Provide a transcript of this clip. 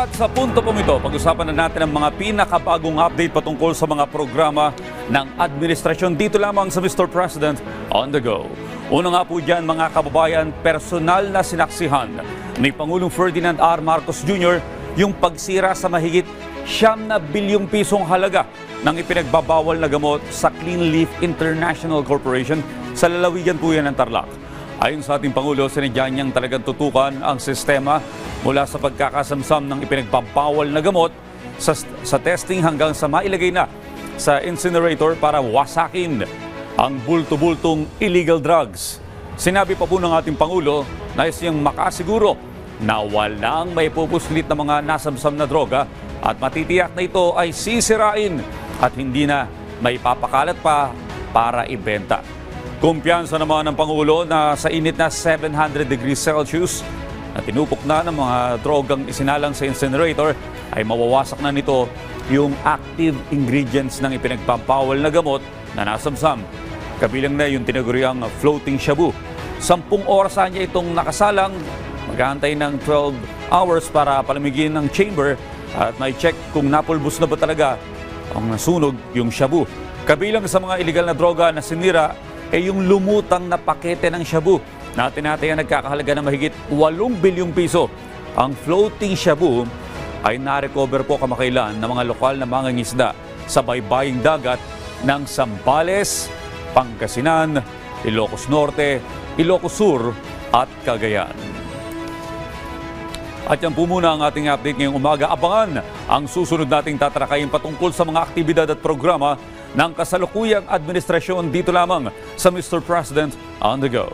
At sa punto pong ito, pag-usapan na natin ang mga pinakabagong update patungkol sa mga programa ng administrasyon dito lamang sa Mr. President on the Go. Una nga po dyan mga kababayan, personal na sinaksihan ni Pangulong Ferdinand R. Marcos Jr. yung pagsira sa mahigit 9 na bilyong pisong halaga ng ipinagbabawal na gamot sa Clean Leaf International Corporation sa lalawigan po yan ng Tarlac. Ayon sa ating Pangulo, sinadya niyang talagang tutukan ang sistema mula sa pagkakasamsam ng ipinagbabawal na gamot sa testing hanggang sa mailagay na sa incinerator para wasakin ang bulto-bultong illegal drugs. Sinabi pa po ng ating Pangulo na siyang makasiguro na walang may pupuslit na mga nasamsam na droga at matitiyak na ito ay sisirain at hindi na may papakalat pa para ibenta. Kumpiyansa naman ng Pangulo na sa init na 700 degrees Celsius na tinupok na ng mga drogang isinalang sa incinerator ay mawawasak na nito yung active ingredients ng ipinagbabawal na gamot na nasamsam. Kabilang na yung tinaguriang floating shabu. 10 oras niya itong nakasalang, maghahantay ng 12 hours para palamigin ng chamber at may check kung napulbos na ba talaga ang nasunog yung shabu. Kabilang sa mga illegal na droga na sinira ay yung lumutang na pakete ng shabu na tinatayang nagkakahalaga ng mahigit 8 bilyong piso. Ang floating shabu ay narecover po kamakailan ng mga lokal na mangingisda sa baybaying dagat ng Zambales, Pangasinan, Ilocos Norte, Ilocos Sur at Cagayan. At yan po muna ang ating update ngayong umaga. Abangan ang susunod nating tatalakayin patungkol sa mga aktibidad at programa ng kasalukuyang administrasyon dito lamang sa Mr. President on the Go.